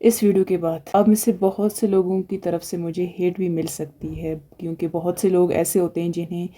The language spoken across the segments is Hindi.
इस वीडियो के बाद अब में से बहुत से लोगों की तरफ से मुझे हेट भी मिल सकती है, क्योंकि बहुत से लोग ऐसे होते हैं जिन्हें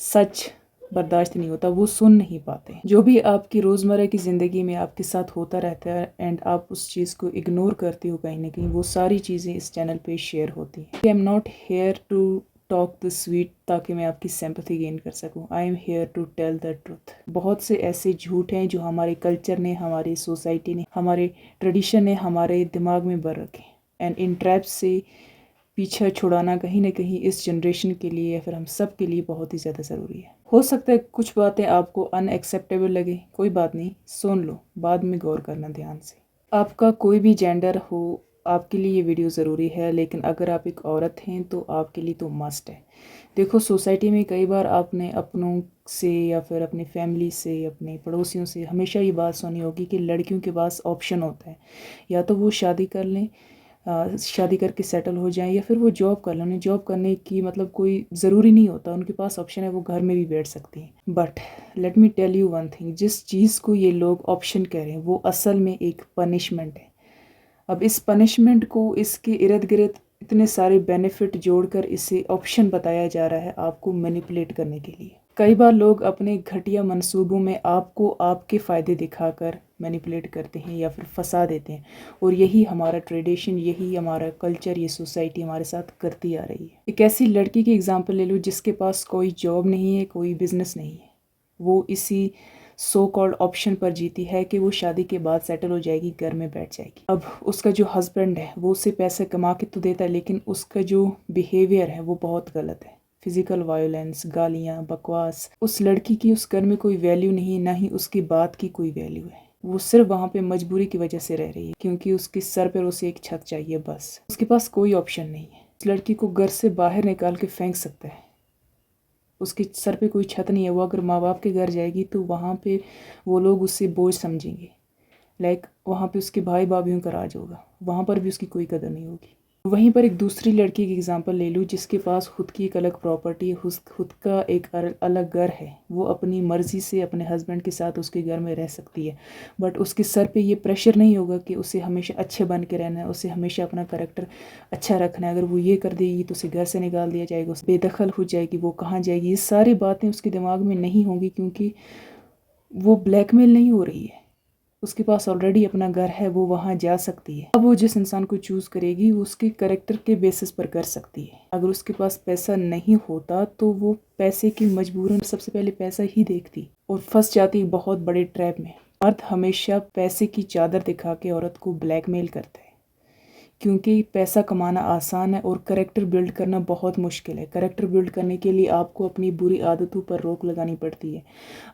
सच बर्दाश्त नहीं होता, वो सुन नहीं पाते। जो भी आपकी रोज़मर्रा की ज़िंदगी में आपके साथ होता रहता है एंड आप उस चीज़ को इग्नोर करते हो कहीं ना कहीं, वो सारी चीज़ें इस चैनल पे शेयर होती हैं। I am not here to talk the sweet ताकि मैं आपकी सिंपैथी गेन कर सकूं। I am here to tell the truth. बहुत से ऐसे झूठ हैं जो हमारे कल्चर ने, हमारी सोसाइटी ने, हमारे ट्रेडिशन ने हमारे दिमाग में भर रखे, एंड इन ट्रैप्स से पीछा छुड़ाना कहीं ना कहीं इस जनरेशन के लिए या फिर हम सब के लिए बहुत ही ज़्यादा ज़रूरी है। हो सकता है कुछ बातें आपको अनएक्सेप्टेबल लगे, कोई बात नहीं, सुन लो, बाद में गौर करना ध्यान से। आपका कोई भी जेंडर हो, आपके लिए ये वीडियो ज़रूरी है, लेकिन अगर आप एक औरत हैं तो आपके लिए तो मस्ट है। देखो, सोसाइटी में कई बार आपने अपनों से या फिर अपनी फैमिली से, अपने पड़ोसियों से हमेशा ये बात सुनी होगी कि लड़कियों के पास ऑप्शन होता है, या तो वो शादी कर लें, शादी करके सेटल हो जाएं, या फिर वो जॉब कर लें। उन्हें जॉब करने की मतलब कोई ज़रूरी नहीं होता, उनके पास ऑप्शन है, वो घर में भी बैठ सकती हैं। But let me tell you one thing, जिस चीज़ को ये लोग ऑप्शन कह रहे हैं वो असल में एक पनिशमेंट है। अब इस पनिशमेंट को, इसके इर्द गिर्द इतने सारे बेनिफिट जोड़कर इसे ऑप्शन बताया जा रहा है आपको मैनिपुलेट करने के लिए। कई बार लोग अपने घटिया मंसूबों में आपको आपके फ़ायदे दिखाकर मैनिपुलेट करते हैं या फिर फंसा देते हैं, और यही हमारा ट्रेडिशन, यही हमारा कल्चर, ये सोसाइटी हमारे साथ करती आ रही है। एक ऐसी लड़की की एग्जांपल ले लो जिसके पास कोई जॉब नहीं है, कोई बिजनेस नहीं है, वो इसी सो कॉल्ड ऑप्शन पर जीती है कि वो शादी के बाद सेटल हो जाएगी, घर में बैठ जाएगी। अब उसका जो हस्बैंड है वो उसे पैसे कमा के तो देता है, लेकिन उसका जो बिहेवियर है वो बहुत गलत है। फिजिकल वायोलेंस, गालियाँ, बकवास। उस लड़की की उस घर में कोई वैल्यू नहीं, ना ही उसकी बात की कोई वैल्यू है। वो सिर्फ वहाँ पे मजबूरी की वजह से रह रही है, क्योंकि उसके सर पर उसे एक छत चाहिए, बस। उसके पास कोई ऑप्शन नहीं है। उस लड़की को घर से बाहर निकाल के फेंक सकता है, उसके सर पे कोई छत नहीं है। वो अगर माँ बाप के घर जाएगी तो वहाँ पे वो लोग उससे बोझ समझेंगे, लाइक वहाँ पे उसके भाई भाभीयों का राज होगा, वहाँ पर भी उसकी कोई कदर नहीं होगी। वहीं पर एक दूसरी लड़की की एग्जांपल ले लूँ जिसके पास खुद की एक अलग प्रॉपर्टी है, खुद का एक अलग घर है। वो अपनी मर्ज़ी से अपने हस्बैंड के साथ उसके घर में रह सकती है, बट उसके सर पे ये प्रेशर नहीं होगा कि उसे हमेशा अच्छे बन के रहना है, उसे हमेशा अपना करैक्टर अच्छा रखना है। अगर वो ये कर देगी तो उसे घर से निकाल दिया जाएगा, उसे बेदखल हो जाएगी, वो कहाँ जाएगी, ये सारी बातें उसके दिमाग में नहीं होंगी, क्योंकि वो ब्लैकमेल नहीं हो रही है। उसके पास ऑलरेडी अपना घर है, वो वहाँ जा सकती है। अब वो जिस इंसान को चूज़ करेगी वो उसके कैरेक्टर के बेसिस पर कर सकती है। अगर उसके पास पैसा नहीं होता तो वो पैसे की मजबूरन सबसे पहले पैसा ही देखती और फंस जाती बहुत बड़े ट्रैप में। मर्द हमेशा पैसे की चादर दिखा के औरत को ब्लैकमेल करता है, क्योंकि पैसा कमाना आसान है और करेक्टर बिल्ड करना बहुत मुश्किल है। करेक्टर बिल्ड करने के लिए आपको अपनी बुरी आदतों पर रोक लगानी पड़ती है,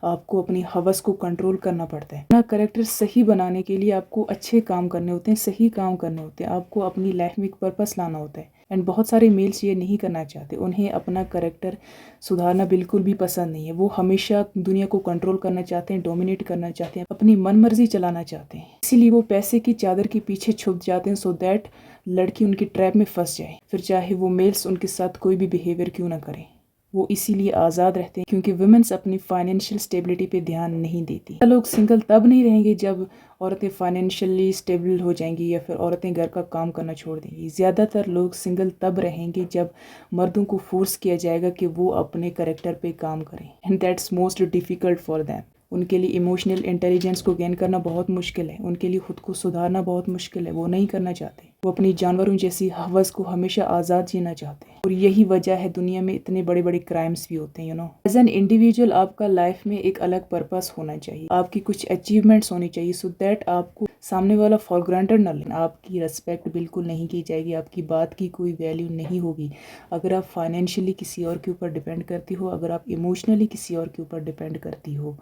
आपको अपनी हवस को कंट्रोल करना पड़ता है। अपना करेक्टर सही बनाने के लिए आपको अच्छे काम करने होते हैं, सही काम करने होते हैं, आपको अपनी लाइफ में एक पर्पस लाना होता है। एंड बहुत सारे मेल्स ये नहीं करना चाहते, उन्हें अपना करेक्टर सुधारना बिल्कुल भी पसंद नहीं है। वो हमेशा दुनिया को कंट्रोल करना चाहते हैं, डोमिनेट करना चाहते हैं, अपनी मनमर्जी चलाना चाहते हैं। इसीलिए वो पैसे की चादर के पीछे छुप जाते हैं, सो दैट लड़की उनकी ट्रैप में फंस जाए, फिर चाहे वो मेल्स उनके साथ कोई भी बिहेवियर क्यों ना करें। वो इसीलिए आज़ाद रहते हैं क्योंकि वुमेन्स अपनी फाइनेंशियल स्टेबिलिटी पे ध्यान नहीं देती। लोग सिंगल तब नहीं रहेंगे जब औरतें फाइनेंशियली स्टेबल हो जाएंगी या फिर औरतें घर का काम करना छोड़ देंगी। ज़्यादातर लोग सिंगल तब रहेंगे जब मर्दों को फोर्स किया जाएगा कि वो अपने करेक्टर पे काम करें, and that's most difficult for them. उनके लिए इमोशनल इंटेलिजेंस को गेन करना बहुत मुश्किल है, उनके लिए खुद को सुधारना बहुत मुश्किल है। वो नहीं करना चाहते, वो अपनी जानवरों जैसी हवस को हमेशा आज़ाद जीना चाहते हैं, और यही वजह है दुनिया में इतने बड़े बड़े क्राइम्स भी होते हैं। You know, as an individual आपका लाइफ में एक अलग पर्पस होना चाहिए, आपकी कुछ अचीवमेंट्स होनी चाहिए, सो दैट आपको सामने वाला फॉर ग्रांटेड ना ले। आपकी रिस्पेक्ट बिल्कुल नहीं की जाएगी, आपकी बात की कोई वैल्यू नहीं होगी अगर आप फाइनेंशियली किसी और के ऊपर डिपेंड करती हो, अगर आप इमोशनली किसी और के ऊपर डिपेंड करती हो।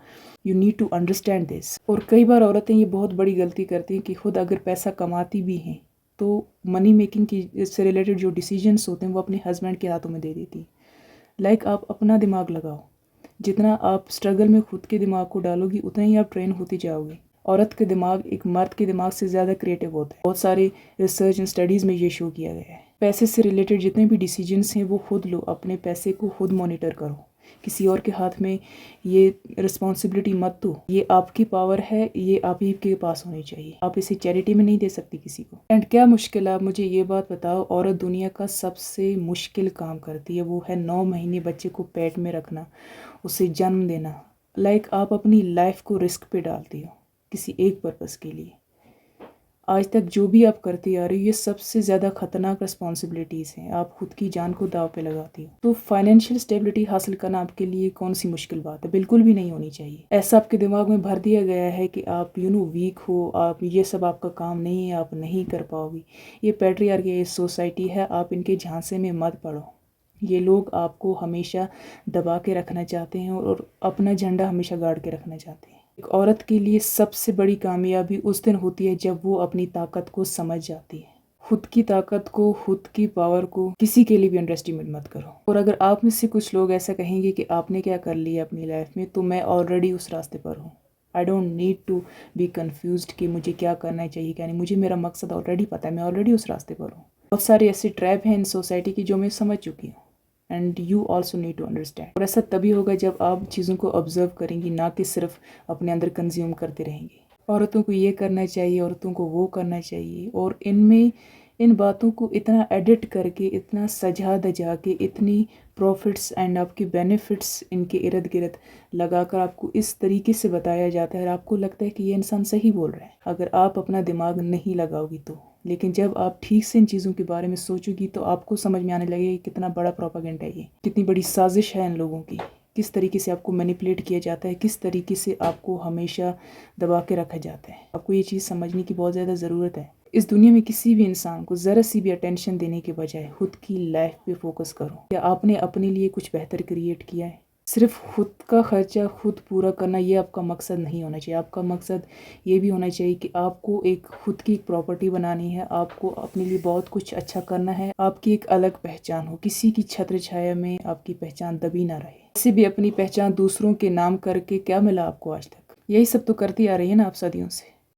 You need to understand this. और कई बार औरतें ये बहुत बड़ी गलती करती हैं कि खुद अगर पैसा कमाती भी हैं तो मनी मेकिंग की से रिलेटेड जो डिसीजंस होते हैं वो अपने हस्बैंड के हाथों में दे देती। लाइक आप अपना दिमाग लगाओ, जितना आप स्ट्रगल में खुद के दिमाग को डालोगी उतना ही आप ट्रेन होती जाओगे। औरत के दिमाग एक मर्द के दिमाग से ज़्यादा क्रिएटिव होता है। बहुत सारे रिसर्च एंड स्टडीज़ में ये शो किया गया है। पैसे से रिलेटेड जितने भी डिसीजंस हैं वो खुद लो, अपने पैसे को खुद मॉनिटर करो। किसी और के हाथ में ये रिस्पॉन्सिबिलिटी मत दो। ये आपकी पावर है, ये आप ही के पास होनी चाहिए। आप इसे चैरिटी में नहीं दे सकती किसी को। एंड क्या मुश्किल है, आप मुझे ये बात बताओ, औरत दुनिया का सबसे मुश्किल काम करती है, वो है 9 महीने बच्चे को पेट में रखना, उसे जन्म देना। आप अपनी लाइफ को रिस्क पे डालती हो किसी एक पर्पस के लिए। आज तक जो भी आप करती आ रही हो, ये सबसे ज़्यादा खतरनाक रिस्पॉन्सिबिलिटीज़ हैं। आप खुद की जान को दाव पे लगाती हो। तो फाइनेंशियल स्टेबिलिटी हासिल करना आपके लिए कौन सी मुश्किल बात है? बिल्कुल भी नहीं होनी चाहिए। ऐसा आपके दिमाग में भर दिया गया है कि आप वीक हो, आप ये सब आपका काम नहीं है, आप नहीं कर पाओगी। ये पैट्रियार्की, ये सोसाइटी है, आप इनके झांसे में मत पड़ो। ये लोग आपको हमेशा दबा के रखना चाहते हैं और अपना झंडा हमेशा गाड़ के रखना चाहते हैं। एक औरत के लिए सबसे बड़ी कामयाबी उस दिन होती है जब वो अपनी ताकत को समझ जाती है। खुद की ताकत को, खुद की पावर को किसी के लिए भी अंडर एस्टिमेट मत करो। और अगर आप में से कुछ लोग ऐसा कहेंगे कि आपने क्या कर लिया अपनी लाइफ में, तो मैं ऑलरेडी उस रास्ते पर हूँ। I don't need to be confused कि मुझे क्या करना चाहिए क्या नहीं। मुझे मेरा मकसद ऑलरेडी पता है, मैं ऑलरेडी उस रास्ते पर हूँ। बहुत सारे ऐसे ट्रैप हैं इन सोसाइटी की जो मैं समझ चुकी हूँ। And you also need to understand. और ऐसा तभी होगा जब आप चीज़ों को ऑब्जर्व करेंगी, ना कि सिर्फ अपने अंदर कंज्यूम करते रहेंगी। औरतों को ये करना चाहिए, औरतों को वो करना चाहिए, और इन बातों को इतना एडिट करके, इतना सजा धजा के, इतनी प्रॉफिट्स एंड आपके बेनिफिट्स इनके इर्द गिर्द लगाकर आपको इस तरीके से बताया जाता है और आपको लगता है कि ये इंसान सही बोल रहा है, अगर आप अपना दिमाग नहीं लगाओगी तो। लेकिन जब आप ठीक से इन चीज़ों के बारे में सोचोगी तो आपको समझ में आने लगेगा कि कितना बड़ा प्रोपेगेंडा है, ये कितनी बड़ी साजिश है इन लोगों की, किस तरीके से आपको मैनिपुलेट किया जाता है, किस तरीके से आपको हमेशा दबा के रखा जाता है। आपको ये चीज़ समझने की बहुत ज़्यादा ज़रूरत है। इस दुनिया में किसी भी इंसान को ज़रा सी भी अटेंशन देने के बजाय खुद की लाइफ पे फोकस करो। क्या आपने अपने लिए कुछ बेहतर क्रिएट किया है? सिर्फ खुद का खर्चा खुद पूरा करना ये आपका मकसद नहीं होना चाहिए। आपका मकसद ये भी होना चाहिए कि आपको एक खुद की एक प्रॉपर्टी बनानी है, आपको अपने लिए बहुत कुछ अच्छा करना है, आपकी एक अलग पहचान हो, किसी की छत्र छाया में आपकी पहचान दबी ना रहे। किसी भी अपनी पहचान दूसरों के नाम करके क्या मिला आपको आज तक? यही सब तो करती आ रही है ना आप सदियों से।